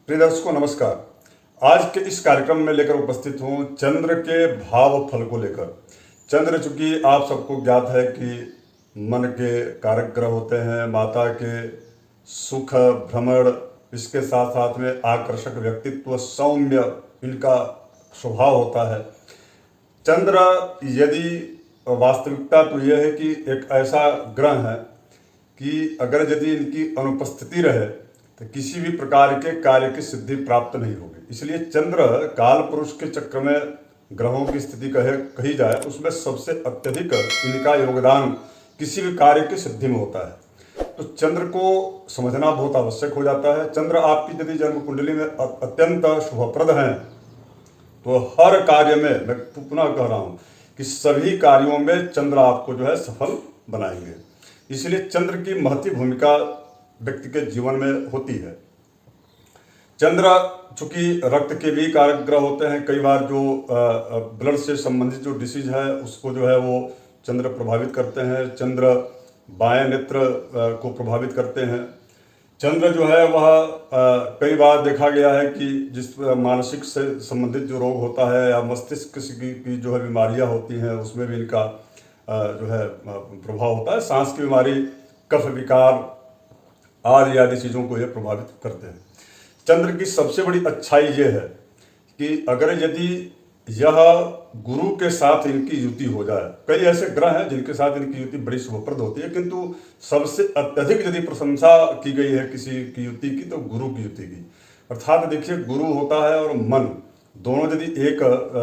प्रिय दर्शकों नमस्कार। आज के इस कार्यक्रम में लेकर उपस्थित हूँ चंद्र के भाव फल को लेकर। चंद्र चूंकि आप सबको ज्ञात है कि मन के कारक ग्रह होते हैं, माता के सुख भ्रमण, इसके साथ साथ में आकर्षक व्यक्तित्व, सौम्य इनका स्वभाव होता है। चंद्र यदि वास्तविकता तो यह है कि एक ऐसा ग्रह है कि अगर यदि इनकी अनुपस्थिति रहे तो किसी भी प्रकार के कार्य की सिद्धि प्राप्त नहीं होगी। इसलिए चंद्र काल पुरुष के चक्र में ग्रहों की स्थिति कही जाए उसमें सबसे अत्यधिक इनका योगदान किसी भी कार्य की सिद्धि में होता है। तो चंद्र को समझना बहुत आवश्यक हो जाता है। चंद्र आपकी यदि जन्म कुंडली में अत्यंत शुभप्रद हैं तो हर कार्य में, मैं पुनः कह रहा हूँ कि सभी कार्यों में चंद्र आपको जो है सफल बनाएंगे। इसलिए चंद्र की महती भूमिका व्यक्ति के जीवन में होती है। चंद्र चूंकि रक्त के भी कारक ग्रह होते हैं, कई बार जो ब्लड से संबंधित जो डिसीज है उसको जो है वो चंद्र प्रभावित करते हैं। चंद्र बाएं नेत्र को प्रभावित करते हैं। चंद्र जो है वह कई बार देखा गया है कि जिस मानसिक से संबंधित जो रोग होता है या मस्तिष्क की जो है बीमारियां होती हैं उसमें भी इनका जो है प्रभाव होता है। सांस की बीमारी, कफ विकार आदि चीज़ों को ये प्रभावित करते हैं। चंद्र की सबसे बड़ी अच्छाई ये है कि अगर यदि यह गुरु के साथ इनकी युति हो जाए, कई ऐसे ग्रह हैं जिनके साथ इनकी युति बड़ी शुभप्रद होती है, किंतु सबसे अत्यधिक यदि प्रशंसा की गई है किसी की युति की तो गुरु की युति की। अर्थात देखिए, गुरु होता है और मन दोनों यदि एक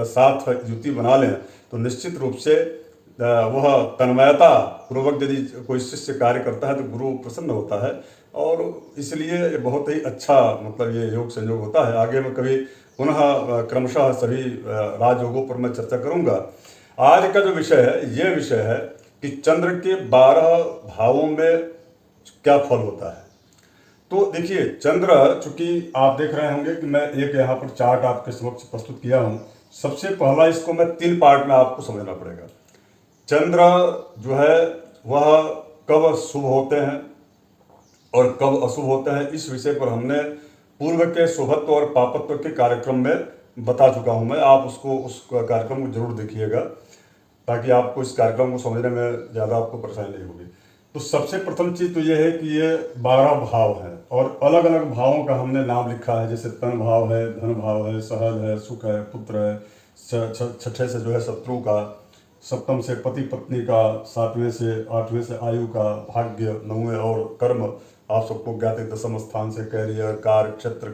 साथ युति बना लें तो निश्चित रूप से वह तन्मयता पूर्वक यदि कोई शिष्य कार्य करता है तो गुरु प्रसन्न होता है और इसलिए बहुत ही अच्छा मतलब ये योग संयोग होता है। आगे मैं कभी पुनः क्रमशः सभी राजयोगों पर मैं चर्चा करूंगा। आज का जो विषय है ये विषय है कि चंद्र के 12 भावों में क्या फल होता है। तो देखिए, चंद्र चूंकि आप देख रहे होंगे कि मैं एक यहाँ पर चार्ट आपके समक्ष प्रस्तुत किया हूँ। सबसे पहला इसको मैं 3 पार्ट में आपको समझना पड़ेगा। चंद्र जो है वह कब शुभ होते हैं और कब अशुभ होते हैं, इस विषय पर हमने पूर्व के शुभत्व और पापत्व के कार्यक्रम में बता चुका हूं मैं। आप उस कार्यक्रम को जरूर देखिएगा ताकि आपको इस कार्यक्रम को समझने में ज़्यादा आपको परेशानी नहीं होगी। तो सबसे प्रथम चीज़ तो ये है कि ये 12 भाव हैं और अलग अलग भावों का हमने नाम लिखा है। जैसे तन भाव है, धन भाव है, सहज है, सुख है, पुत्र है, छठे से जो है शत्रु का, सप्तम से पति पत्नी का, 7वें से 8वें से आयु का, भाग्य 9वें और कर्म आप सबको ज्ञात है, 10वें स्थान से कैरियर, कार्य क्षेत्र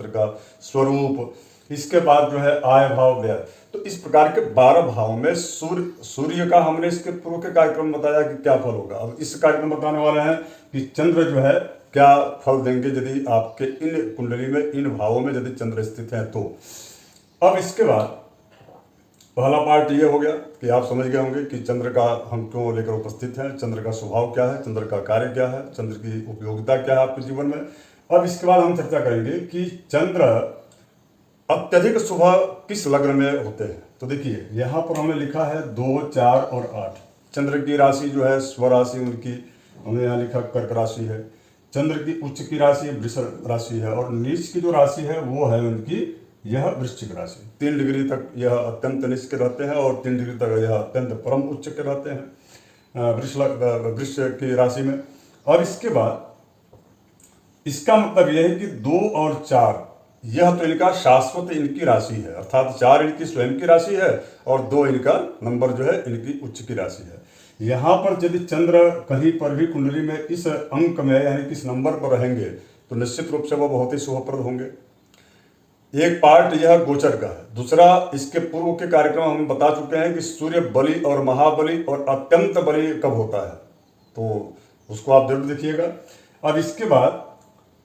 का स्वरूप, इसके बाद जो है आय भाव, व्यय। तो इस प्रकार के 12 भावों में सूर्य का हमने इसके पूर्व के कार्यक्रम में बताया कि क्या फल होगा। अब इस कार्यक्रम में बताने वाले हैं कि चंद्र जो है क्या फल देंगे यदि आपके इन कुंडली में इन भावों में यदि चंद्र स्थित है तो। अब इसके बाद पहला पार्ट ये हो गया कि आप समझ गए होंगे कि चंद्र का हम क्यों लेकर उपस्थित हैं, चंद्र का स्वभाव क्या है, चंद्र का कार्य क्या है, चंद्र की उपयोगिता क्या है आपके जीवन में। अब इसके बाद हम चर्चा करेंगे कि चंद्र अत्यधिक शुभ किस लग्न में होते हैं। तो देखिए, यहाँ पर हमने लिखा है 2, 4 और 8। चंद्र की राशि जो है स्वराशि उनकी हमने यहाँ लिखा कर्क राशि है। चंद्र की उच्च की राशि वृष राशि है और नीच की जो राशि है वो है उनकी यह वृश्चिक राशि। 3 डिग्री तक यह अत्यंत निष्ठ के रहते हैं और 3 डिग्री तक यह अत्यंत परम उच्च के रहते हैं वृष की राशि में। और इसके बाद इसका मतलब यह है कि 2 और 4 यह तो इनका शाश्वत इनकी राशि है, अर्थात 4 इनकी स्वयं की राशि है और 2 इनका नंबर जो है इनकी उच्च की राशि है। यहाँ पर यदि चंद्र कहीं पर भी कुंडली में इस अंक में यानी किस नंबर पर रहेंगे तो निश्चित रूप से वह बहुत ही शुभप्रद होंगे। एक पार्ट यह गोचर का है। दूसरा, इसके पूर्व के कार्यक्रम हम बता चुके हैं कि सूर्य बलि और महाबली और अत्यंत बलि कब होता है, तो उसको आप जरूर देखिएगा। अब इसके बाद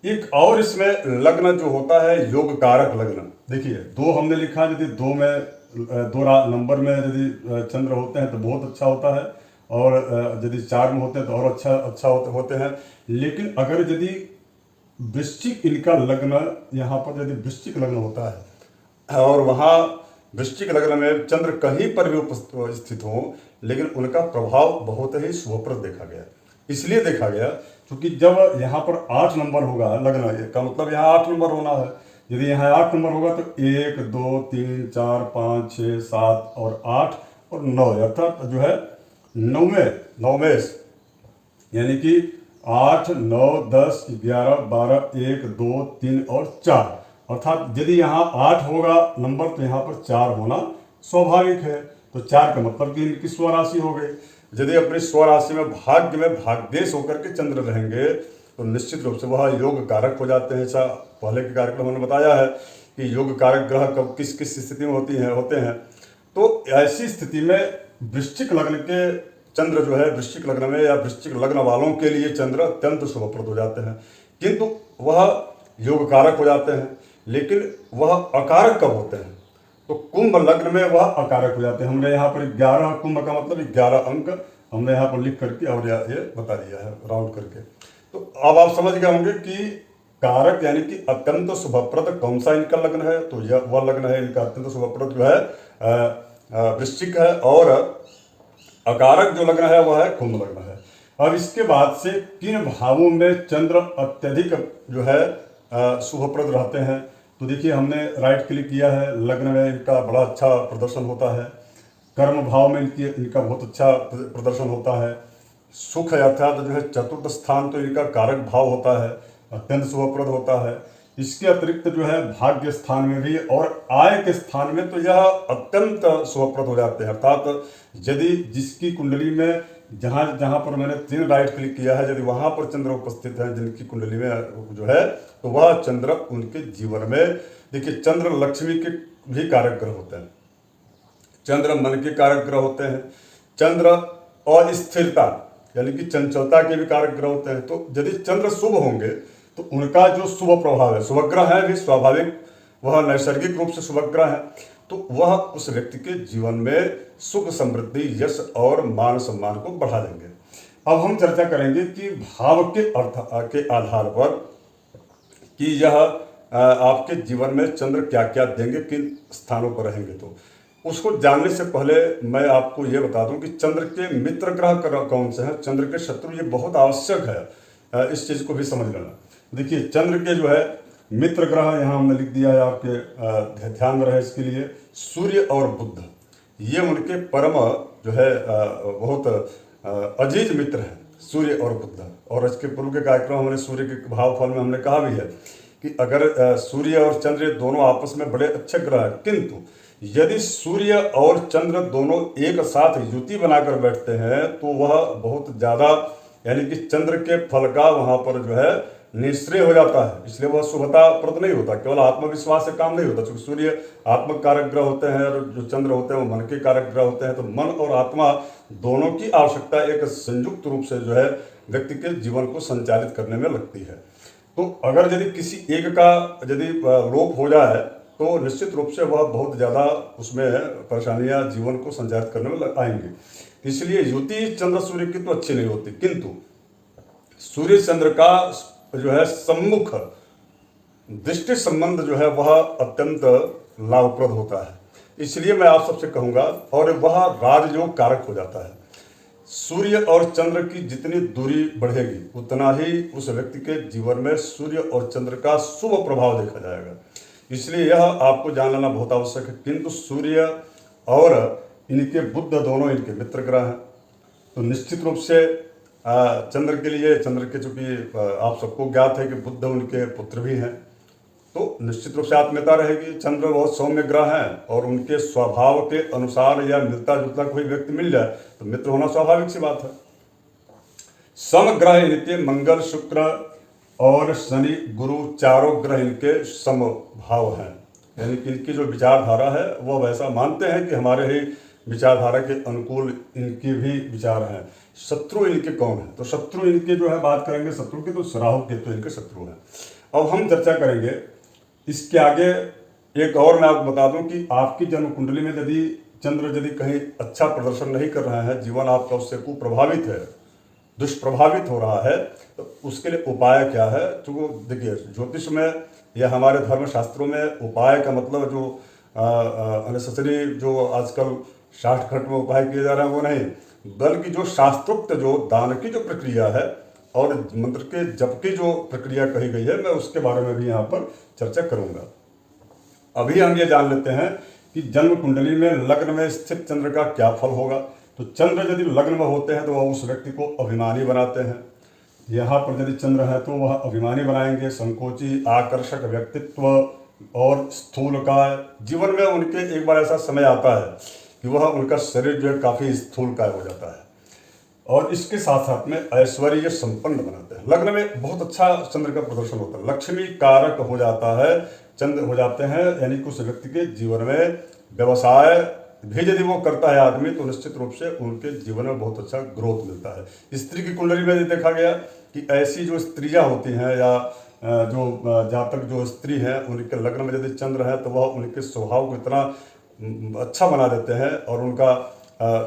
एक और इसमें लग्न जो होता है योग कारक लग्न। देखिए, 2 हमने लिखा, यदि 2 में 2 नंबर में यदि चंद्र होते हैं तो बहुत अच्छा होता है और यदि 4 में होते हैं तो और अच्छा होते हैं। लेकिन अगर यदि वृश्चिक इनका लग्न, यहाँ पर यदि वृश्चिक लग्न होता है और वहाँ वृश्चिक लग्न में चंद्र कहीं पर भी उपस्थित हो लेकिन उनका प्रभाव बहुत ही शुभप्रद देखा गया। इसलिए देखा गया क्योंकि जब यहाँ पर 8 नंबर होगा लग्न का मतलब यहाँ 8 नंबर होना है, यदि यहाँ 8 नंबर होगा तो 1 2 3 4 5 6 7 और 8 और 9, अर्थात जो है नौवें यानी कि 8 9 10 11 12 1 2 3 और 4, अर्थात यदि यहाँ 8 होगा नंबर तो यहाँ पर 4 होना स्वाभाविक है। तो 4 का मतलब कि इनकी स्वराशि हो गई। यदि अपनी स्वराशि में भाग्य में भाग्येश होकर के चंद्र रहेंगे तो निश्चित रूप से वह योग कारक हो जाते हैं। ऐसा पहले के कार्यक्रम हमने बताया है कि योग कारक ग्रह कब किस किस स्थिति में होते हैं। तो ऐसी स्थिति में वृश्चिक लग्न के चंद्र जो है, वृश्चिक लग्न में या वृश्चिक लग्न वालों के लिए चंद्र अत्यंत शुभप्रद हो जाते हैं, किंतु वह योग कारक हो जाते हैं। लेकिन वह अकारक कब होते हैं? तो कुंभ लग्न में वह अकारक हो जाते हैं। हमने यहाँ पर 11 कुंभ का मतलब 11 अंक हमने यहाँ पर लिख करके और ये बता दिया है राउंड करके। तो अब आप समझ गए होंगे कि कारक यानी कि अत्यंत शुभप्रद कौन सा इनका लग्न है। तो यह वह लग्न है इनका अत्यंत शुभप्रद जो है वृश्चिक है, और अकारक जो लग्न है वह है कुंभ लग्न है। अब इसके बाद से किन भावों में चंद्र अत्यधिक जो है शुभप्रद रहते हैं? तो देखिए हमने राइट क्लिक किया है, लग्न में इनका बड़ा अच्छा प्रदर्शन होता है, कर्म भाव में इनका बहुत अच्छा प्रदर्शन होता है, सुख अर्थात जो है चतुर्थ स्थान तो इनका कारक भाव होता है, अत्यंत शुभप्रद होता है। इसके अतिरिक्त जो है भाग्य स्थान में भी और आय के स्थान में तो यह अत्यंत शुभप्रद हो जाते हैं। अर्थात यदि जिसकी कुंडली में जहाँ जहाँ पर मैंने 3 राइट क्लिक किया है, यदि वहाँ पर चंद्र उपस्थित है जिनकी कुंडली में जो है, तो वह चंद्र उनके जीवन में, देखिए चंद्र लक्ष्मी के भी कारक ग्रह होते हैं, चंद्र मन के कारक ग्रह होते हैं, चंद्र अस्थिरता यानी कि चंचलता के भी कारक ग्रह होते हैं। तो यदि चंद्र शुभ होंगे तो उनका जो शुभ प्रभाव है, शुभग्रह है भी स्वाभाविक, वह नैसर्गिक रूप से शुभग्रह है, तो वह उस व्यक्ति के जीवन में सुख समृद्धि यश और मान सम्मान को बढ़ा देंगे। अब हम चर्चा करेंगे कि भाव के अर्थ के आधार पर कि यह आपके जीवन में चंद्र क्या क्या देंगे, किन स्थानों पर रहेंगे। तो उसको जानने से पहले मैं आपको ये बता दूं कि चंद्र के मित्र ग्रह कौन से हैं, चंद्र के शत्रु, ये बहुत आवश्यक है, इस चीज़ को भी समझ लेना। देखिए चंद्र के जो है मित्र ग्रह यहाँ हमने लिख दिया है, आपके ध्यान में रहे इसके लिए, सूर्य और बुध, ये उनके परम जो है बहुत अजीज मित्र हैं, सूर्य और बुध। और इसके पूर्व के कार्यक्रम हमने सूर्य के भावफल में हमने कहा भी है कि अगर सूर्य और चंद्र दोनों आपस में बड़े अच्छे ग्रह हैं, किंतु यदि सूर्य और चंद्र दोनों एक साथ युति बनाकर बैठते हैं तो वह बहुत ज़्यादा यानी कि चंद्र के फल का वहाँ पर जो है निश्चय हो जाता है, इसलिए वह शुभता प्रद नहीं होता, केवल आत्मविश्वास से काम नहीं होता। क्योंकि सूर्य आत्मक कारक ग्रह होते हैं और जो चंद्र होते हैं वो मन के कारक ग्रह होते हैं। तो मन और आत्मा दोनों की आवश्यकता एक संयुक्त रूप से जो है व्यक्ति के जीवन को संचालित करने में लगती है। तो अगर यदि किसी एक का यदि लोप हो जाए तो निश्चित रूप से वह बहुत ज़्यादा उसमें परेशानियां जीवन को संचालित करने में आएंगी। इसलिए युति चंद्र सूर्य की तो अच्छी नहीं होती, किंतु सूर्य चंद्र का जो है सम्मुख दृष्टि संबंध जो है वह अत्यंत लाभप्रद होता है। इसलिए मैं आप सबसे कहूँगा, और वह राजयोग कारक हो जाता है। सूर्य और चंद्र की जितनी दूरी बढ़ेगी उतना ही उस व्यक्ति के जीवन में सूर्य और चंद्र का शुभ प्रभाव देखा जाएगा। इसलिए यह आपको जान लेना बहुत आवश्यक है। किंतु सूर्य और इनके बुध दोनों इनके मित्र ग्रह हैं, तो निश्चित रूप से चंद्र के लिए, चंद्र के चूंकि आप सबको ज्ञात है कि बुध उनके पुत्र भी हैं, तो निश्चित रूप से आत्मीयता रहेगी। चंद्र बहुत सौम्य ग्रह हैं और उनके स्वभाव के अनुसार या मिलता जुलता कोई व्यक्ति मिल जाए तो मित्र होना स्वाभाविक सी बात है। समग्रह इनके मंगल शुक्र और शनि गुरु चारों ग्रह इनके समभाव हैं, यानी कि इनकी जो विचारधारा है वह वैसा मानते हैं कि हमारे ही विचारधारा के अनुकूल इनके भी विचार हैं। शत्रु इनके कौन है? तो शत्रु इनके जो है बात करेंगे शत्रु की, तो राहु केतु इनके शत्रु हैं। अब हम चर्चा करेंगे इसके आगे। एक और मैं आपको बता दूं कि आपकी जन्म कुंडली में यदि चंद्र यदि कहीं अच्छा प्रदर्शन नहीं कर रहा है, जीवन आपका उससे कुप्रभावित है, दुष्प्रभावित हो रहा है, तो उसके लिए उपाय क्या है? तो देखिए ज्योतिष में या हमारे धर्म शास्त्रों में उपाय का मतलब जो अननेसेसरी जो आजकल शॉर्टकट में उपाय किए जा रहे हैं वो नहीं, बल्कि जो शास्त्रोक्त जो दान की जो प्रक्रिया है और मंत्र के जप की जो प्रक्रिया कही गई है मैं उसके बारे में भी यहाँ पर चर्चा करूँगा। अभी हम ये जान लेते हैं कि जन्म कुंडली में लग्न में स्थित चंद्र का क्या फल होगा। तो चंद्र यदि लग्न में होते हैं तो वह उस व्यक्ति को अभिमानी बनाते हैं। यहाँ पर यदि चंद्र है तो वह अभिमानी बनाएंगे, संकोची, आकर्षक व्यक्तित्व और स्थूलकाय। जीवन में उनके एक बार ऐसा समय आता है कि वह उनका शरीर जो है काफ़ी स्थूलकाय हो जाता है और इसके साथ साथ में ऐश्वर्य संपन्न बनाते हैं। लग्न में बहुत अच्छा चंद्र का प्रदर्शन होता है, लक्ष्मी कारक हो जाता है, चंद्र हो जाते हैं, यानी कि उस व्यक्ति के जीवन में व्यवसाय भी यदि वो करता है आदमी तो निश्चित रूप से उनके जीवन में बहुत अच्छा ग्रोथ मिलता है। स्त्री की कुंडली में देखा गया कि ऐसी जो स्त्रियां होती हैं या जो जातक जो स्त्री हैं उनके लग्न में यदि चंद्र है तो वह उनके स्वभाव को इतना अच्छा बना देते हैं और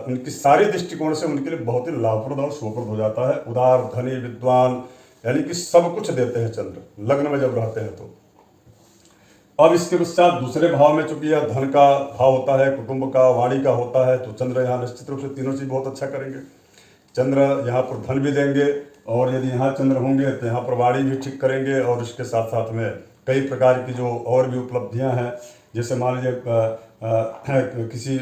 उनकी सारी दृष्टिकोण से उनके लिए बहुत ही लाभप्रद और शुभप्रद हो जाता है। उदार, धनी, विद्वान, यानी कि सब कुछ देते हैं चंद्र लग्न में जब रहते हैं तो। अब इसके पश्चात दूसरे भाव में चूंकि यह धन का भाव होता है, कुटुंब का, वाणी का होता है, तो चंद्र यहाँ निश्चित रूप से तीनों चीज बहुत अच्छा करेंगे। चंद्र यहाँ पर धन भी देंगे और यदि यहाँ चंद्र होंगे तो यहाँ पर वाणी भी ठीक करेंगे और इसके साथ साथ में कई प्रकार की जो और भी उपलब्धियाँ हैं, जैसे मान लीजिए किसी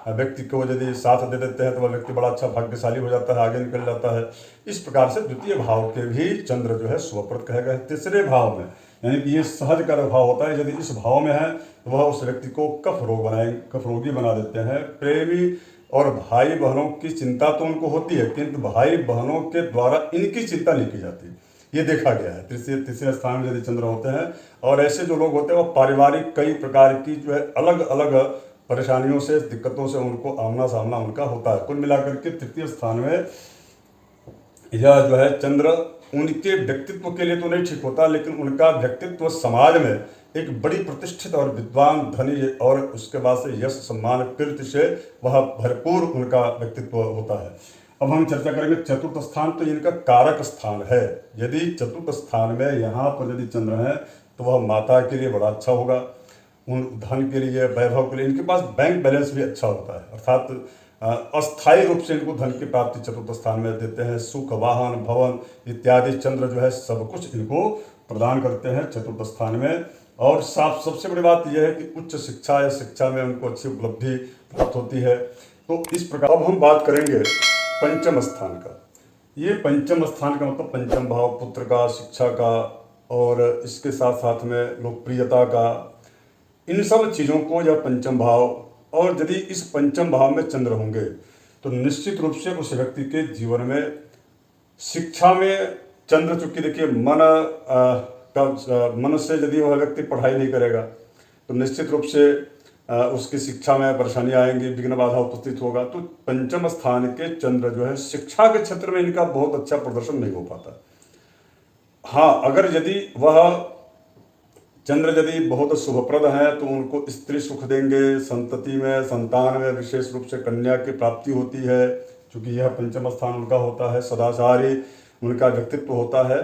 व्यक्ति को यदि साथ दे देते हैं तो वह व्यक्ति बड़ा अच्छा भाग्यशाली हो जाता है, आगे निकल जाता है। इस प्रकार से द्वितीय भाव के भी चंद्र जो है शुभप्रद कहे गए। तीसरे भाव में यानी कि ये सहज का भाव होता है, यदि इस भाव में है तो वह उस व्यक्ति को कफ रोगी बना देते हैं। प्रेमी और भाई बहनों की चिंता तो उनको होती है किंतु भाई बहनों के द्वारा इनकी चिंता नहीं की जाती, ये देखा गया है। तीसरे स्थान में यदि चंद्र होते हैं और ऐसे जो लोग होते हैं वो पारिवारिक कई प्रकार की जो है अलग अलग परेशानियों से, दिक्कतों से उनको आमना सामना उनका होता है। कुल मिलाकर के तृतीय स्थान में यह जो है चंद्र उनके व्यक्तित्व के लिए तो नहीं ठीक होता, लेकिन उनका व्यक्तित्व समाज में एक बड़ी प्रतिष्ठित और विद्वान, धनी और उसके बाद से यश, सम्मान, कीर्ति से वह भरपूर उनका व्यक्तित्व होता है। अब हम चर्चा करेंगे चतुर्थ स्थान, तो इनका कारक स्थान है। यदि चतुर्थ स्थान में यहाँ पर यदि चंद्र है तो वह माता के लिए बड़ा अच्छा होगा, उन धन के लिए, वैभव के लिए। इनके पास बैंक बैलेंस भी अच्छा होता है, अर्थात अस्थायी रूप से इनको धन की प्राप्ति चतुर्थ स्थान में देते हैं। सुख, वाहन, भवन इत्यादि चंद्र जो है सब कुछ इनको प्रदान करते हैं चतुर्थ स्थान में। और सबसे बड़ी बात यह है कि उच्च शिक्षा या शिक्षा में उनको अच्छी उपलब्धि प्राप्त होती है। तो इस प्रकार अब हम बात करेंगे पंचम स्थान का। ये पंचम स्थान का मतलब पंचम भाव पुत्र का, शिक्षा का और इसके साथ साथ में लोकप्रियता का, इन सब चीज़ों को यह पंचम भाव। और यदि इस पंचम भाव में चंद्र होंगे तो निश्चित रूप से उस व्यक्ति के जीवन में शिक्षा में चंद्र, चूंकि देखिए मन से यदि वह व्यक्ति पढ़ाई नहीं करेगा तो निश्चित रूप से उसकी शिक्षा में परेशानी आएंगी, विघ्न बाधा उपस्थित होगा। तो पंचम स्थान के चंद्र जो है शिक्षा के क्षेत्र में इनका बहुत अच्छा प्रदर्शन नहीं हो पाता। हाँ, अगर यदि वह चंद्र यदि बहुत शुभप्रद है तो उनको स्त्री सुख देंगे, संतति में, संतान में विशेष रूप से कन्या की प्राप्ति होती है, क्योंकि यह पंचम स्थान उनका होता है। सदाचारी उनका व्यक्तित्व होता है।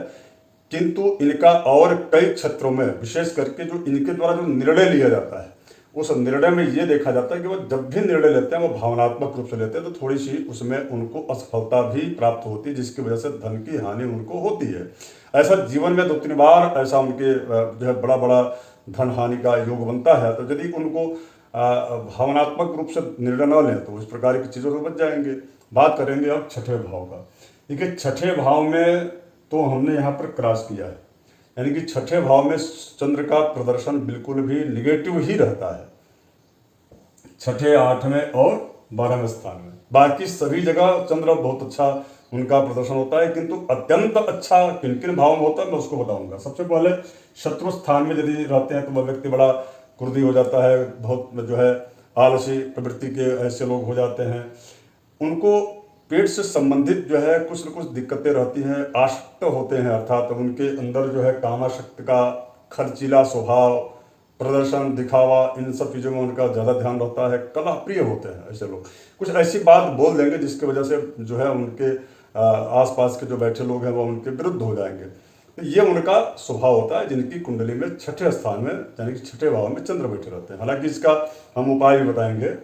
किंतु इनका और कई क्षेत्रों में विशेष करके जो इनके द्वारा जो निर्णय लिया जाता है उस निर्णय में ये देखा जाता है कि वो जब भी निर्णय लेते हैं वो भावनात्मक रूप से लेते हैं, तो थोड़ी सी उसमें उनको असफलता भी प्राप्त होती है, जिसकी वजह से धन की हानि उनको होती है। ऐसा जीवन में 2-3 बार ऐसा उनके जो है बड़ा बड़ा धन हानि का योग बनता है। तो यदि उनको भावनात्मक रूप से निर्णय न लें तो इस प्रकार की चीज़ों से बच जाएंगे। बात करेंगे अब छठे भाव का। देखिए छठे भाव में तो हमने यहाँ पर क्रॉस किया है, यानी कि छठे भाव में चंद्र का प्रदर्शन बिल्कुल भी निगेटिव ही रहता है, छठे, 8वें और 12वें स्थान में। बाकी सभी जगह चंद्र बहुत अच्छा उनका प्रदर्शन होता है, किंतु अत्यंत अच्छा किन किन भाव में होता है मैं उसको बताऊंगा। सबसे पहले शत्रु स्थान में यदि रहते हैं तो वह व्यक्ति बड़ा क्रोधी हो जाता है, बहुत जो है आलसी प्रवृत्ति के ऐसे लोग हो जाते हैं। उनको पेट से संबंधित जो है कुछ न कुछ दिक्कतें रहती हैं, आसक्त होते हैं, अर्थात उनके अंदर जो है कामाशक्ति का खर्चीला स्वभाव, प्रदर्शन, दिखावा, इन सब चीज़ों में उनका ज़्यादा ध्यान रहता है। कला प्रिय होते हैं ऐसे लोग, कुछ ऐसी बात बोल देंगे जिसकी वजह से जो है उनके आसपास के जो बैठे लोग हैं वो उनके विरुद्ध हो जाएंगे। तो ये उनका स्वभाव होता है जिनकी कुंडली में छठे स्थान में यानी कि छठे भाव में चंद्र बैठे रहते हैं। हालांकि इसका हम उपाय भी बताएंगे।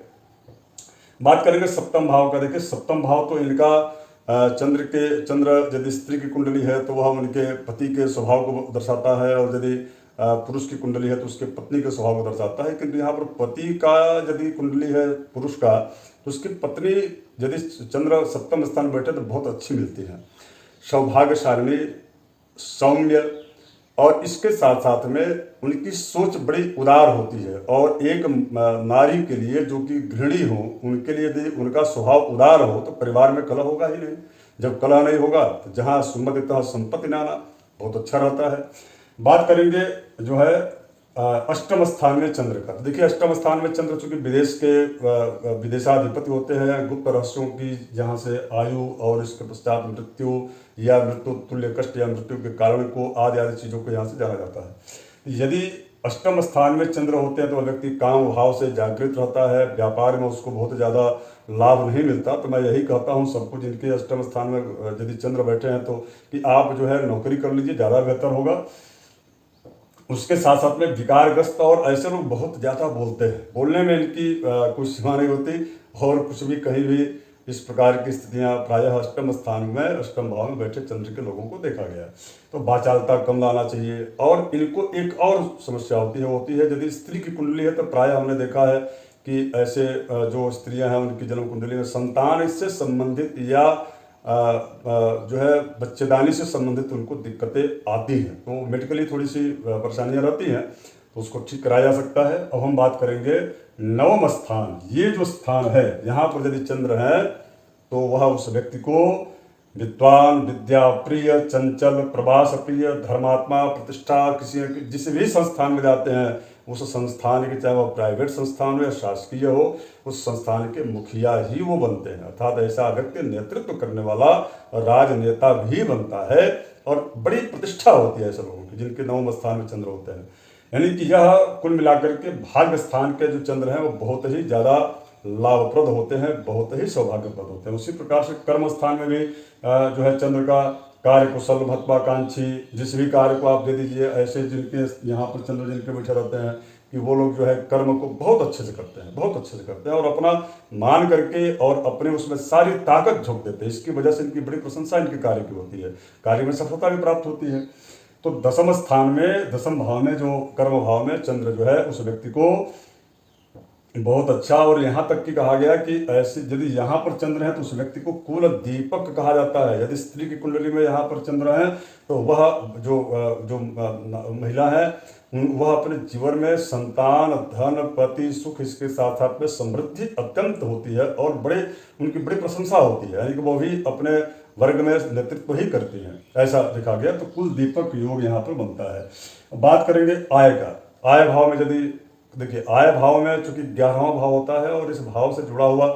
बात करेंगे सप्तम भाव का। देखिए सप्तम भाव तो इनका चंद्र यदि स्त्री की कुंडली है तो वह उनके पति के स्वभाव को दर्शाता है, और यदि पुरुष की कुंडली है तो उसके पत्नी के स्वभाव को दर्शाता है। किंतु यहाँ पर पति का यदि कुंडली है पुरुष का, तो उसकी पत्नी यदि चंद्र सप्तम स्थान में बैठे तो बहुत अच्छी मिलती है, सौभाग्यशालिनी, सौम्य, और इसके साथ साथ में उनकी सोच बड़ी उदार होती है। और एक नारी के लिए जो कि गृहिणी हो, उनके लिए यदि उनका स्वभाव उदार हो तो परिवार में कलह होगा ही नहीं। जब कलह नहीं होगा तो जहाँ सुमति तहाँ संपत्ति नाना, बहुत अच्छा रहता है। बात करेंगे जो है अष्टम स्थान में चंद्र का। तो देखिए अष्टम स्थान में चंद्र चूंकि विदेश के विदेशाधिपति होते हैं, गुप्त रहस्यों की जहाँ से आयु और इसके पश्चात मृत्यु या मृत्यु तुल्य कष्ट या मृत्यु के कारण को आदि चीज़ों को यहाँ से जाना जाता है। यदि अष्टम स्थान में चंद्र होते हैं तो वह व्यक्ति काम भाव से जागृत रहता है, व्यापार में उसको बहुत ज़्यादा लाभ नहीं मिलता। तो मैं यही कहता हूँ सबको जिनके अष्टम स्थान में यदि चंद्र बैठे हैं तो कि आप जो है नौकरी कर लीजिए, ज़्यादा बेहतर होगा। उसके साथ साथ में विकारग्रस्त और ऐसे लोग बहुत ज़्यादा बोलते हैं, बोलने में इनकी कुछ सीमा नहीं होती, और कुछ भी कहीं भी इस प्रकार की स्थितियाँ प्रायः अष्टम स्थान में अष्टम भाव में बैठे चंद्र के लोगों को देखा गया है। तो वाचालता कम लाना चाहिए। और इनको एक और समस्या होती है यदि स्त्री की कुंडली है तो प्रायः हमने देखा है कि ऐसे जो स्त्रियां हैं उनकी जन्म कुंडली में संतान इससे संबंधित या जो है बच्चेदानी से संबंधित उनको दिक्कतें आती हैं, तो मेडिकली थोड़ी सी परेशानियां रहती हैं, तो उसको ठीक कराया जा सकता है। अब हम बात करेंगे नवम स्थान। ये जो स्थान है यहाँ पर यदि चंद्र है तो वह उस व्यक्ति को विद्वान, विद्या प्रिय, चंचल, प्रवास प्रिय, धर्मात्मा, प्रतिष्ठा, किसी जिस भी संस्थान में जाते हैं उस संस्थान के, चाहे वह प्राइवेट संस्थान हो या शासकीय हो, उस संस्थान के मुखिया ही वो बनते हैं। अर्थात ऐसा व्यक्ति नेतृत्व करने वाला राजनेता भी बनता है, और बड़ी प्रतिष्ठा होती है ऐसे लोगों की जिनके नवम स्थान में चंद्र होते हैं। यानी कि यह कुल मिलाकर के भाग्य स्थान के जो चंद्र हैं वो बहुत ही ज़्यादा लाभप्रद होते हैं, बहुत ही सौभाग्यप्रद होते हैं। उसी प्रकार से कर्म स्थान में भी जो है चंद्र का कार्य कुशल, महत्वाकांक्षी, जिस भी कार्य को आप दे दीजिए, ऐसे जिनके यहाँ पर चंद्र जिनके बैठे रहते हैं कि वो लोग जो है कर्म को बहुत अच्छे से करते हैं, बहुत अच्छे से करते हैं, और अपना मान करके और अपने उसमें सारी ताकत झोंक देते हैं। इसकी वजह से इनकी बड़ी प्रशंसा इनके कार्य की होती है, कार्य में सफलता भी प्राप्त होती है। तो दसम स्थान में, दसम भाव में जो कर्म भाव में चंद्र जो है उस व्यक्ति को बहुत अच्छा, और यहाँ तक कि कहा गया कि ऐसे यदि यहाँ पर चंद्र है तो उस व्यक्ति को कुल दीपक कहा जाता है। यदि स्त्री की कुंडली में यहाँ पर चंद्र है तो वह जो महिला है वह अपने जीवन में संतान, धन, पति, सुख, इसके साथ साथ में समृद्धि अत्यंत होती है, और उनकी बड़ी प्रशंसा होती है, यानी कि वो भी अपने वर्ग में नेतृत्व ही करती हैं, ऐसा देखा गया। तो कुल दीपक योग यहाँ पर बनता है। बात करेंगे आय का। आय भाव में यदि देखिए, आय भाव में चूंकि 11वां भाव होता है और इस भाव से जुड़ा हुआ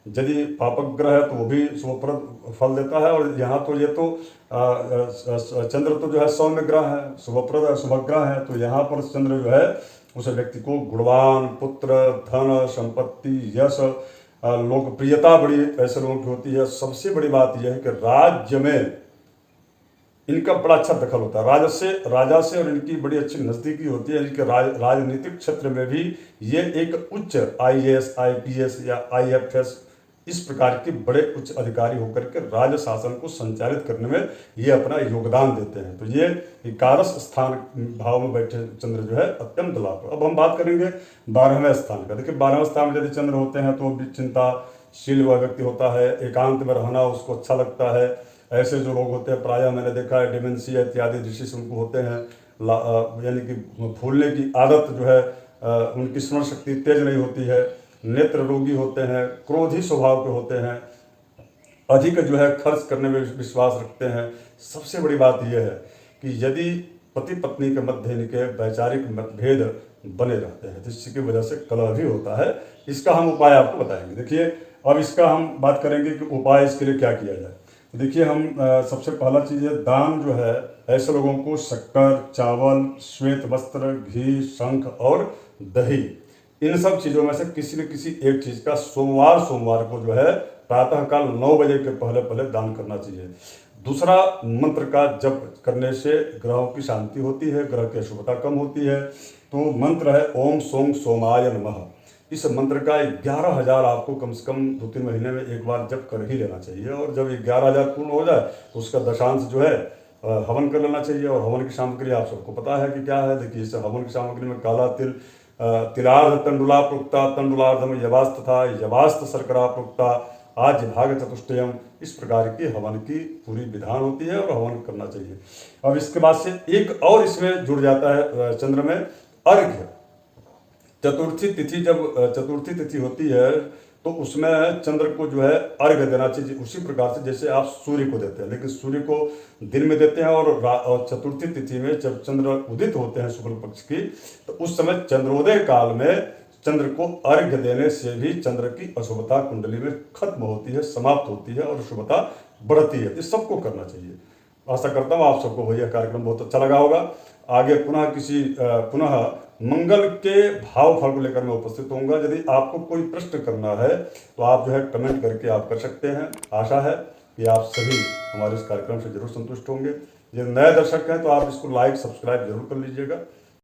यदि पापक ग्रह है तो वो भी शुभप्रद फल देता है। और यहाँ तो ये तो चंद्र तो जो है सौम्य ग्रह है, शुभप्रद शुभग्रह है, तो यहाँ पर चंद्र जो है उस व्यक्ति को गुणवान, पुत्र, धन, संपत्ति, यश, लोकप्रियता बड़ी ऐसे लोगों की होती है। सबसे बड़ी बात यह है कि राज्य में इनका बड़ा अच्छा दखल होता है, राजा से और इनकी बड़ी अच्छी नज़दीकी होती है। इनके राजनीतिक क्षेत्र में भी ये एक उच्च IAS, IPS या IFS इस प्रकार के बड़े उच्च अधिकारी होकर के राज्य शासन को संचालित करने में ये अपना योगदान देते हैं। तो ये 11 स्थान भाव में बैठे चंद्र जो है अत्यंत लाभ। अब हम बात करेंगे 12वें स्थान का। देखिए 12वें स्थान में यदि चंद्र होते हैं तो चिंताशील वह व्यक्ति होता है, एकांत में रहना उसको अच्छा लगता है। ऐसे जो लोग होते हैं प्रायः मैंने देखा है डिमेंशिया इत्यादि डिसीज उनको होते हैं, यानी कि भूलने की आदत जो है, उनकी स्मरण शक्ति तेज नहीं होती है, नेत्र रोगी होते हैं, क्रोधी स्वभाव के होते हैं, अधिक जो है खर्च करने में विश्वास रखते हैं। सबसे बड़ी बात यह है कि यदि पति पत्नी के मध्य इनके वैचारिक मतभेद बने रहते हैं तो इसकी वजह से कलह भी होता है। इसका हम उपाय आपको बताएंगे। देखिए अब इसका हम बात करेंगे कि उपाय इसके लिए क्या किया जाए। तो देखिए हम सबसे पहला चीज़ है, दान जो है ऐसे लोगों को शक्कर, चावल, श्वेत वस्त्र, घी, शंख और दही, इन सब चीज़ों में से किसी न किसी एक चीज़ का सोमवार को जो है प्रातःकाल 9 बजे के पहले दान करना चाहिए। दूसरा, मंत्र का जप करने से ग्रहों की शांति होती है, ग्रह की अशुभता कम होती है। तो मंत्र है ओम सोम सोमाय नमः। इस मंत्र का 11,000 आपको कम से कम 2-3 महीने में एक बार जप कर ही लेना चाहिए। और जब 11,000 पूर्ण हो जाए तो उसका दशांश जो है हवन कर लेना चाहिए। और हवन की सामग्री आप सबको पता है कि क्या है। देखिए, इस हवन की सामग्री में काला तिल, तिलार्ध तंडुला प्रोक्ता, तंडुलार्धम यवास्त था, यवास्त शर्करा प्रोक्ता, आज भाग चतुष्टयम। इस प्रकार की हवन की पूरी विधान होती है और हवन करना चाहिए। अब इसके बाद से एक और इसमें जुड़ जाता है चंद्र में अर्घ्य। चतुर्थी तिथि, जब चतुर्थी तिथि होती है तो उसमें चंद्र को जो है अर्घ्य देना चाहिए, उसी प्रकार से जैसे आप सूर्य को देते हैं। लेकिन सूर्य को दिन में देते हैं और चतुर्थी तिथि में जब चंद्र उदित होते हैं शुक्ल पक्ष की, तो उस समय चंद्रोदय काल में चंद्र को अर्घ्य देने से भी चंद्र की अशुभता कुंडली में खत्म होती है, समाप्त होती है और शुभता बढ़ती है। इस सबको करना चाहिए। आशा करता हूँ आप सबको यह कार्यक्रम बहुत अच्छा लगा होगा। आगे पुनः मंगल के भाव फल को लेकर मैं उपस्थित होऊंगा। यदि आपको कोई प्रश्न करना है तो आप जो है कमेंट करके आप कर सकते हैं। आशा है कि आप सभी हमारे इस कार्यक्रम से जरूर संतुष्ट होंगे। यदि नए दर्शक हैं तो आप इसको लाइक सब्सक्राइब जरूर कर लीजिएगा।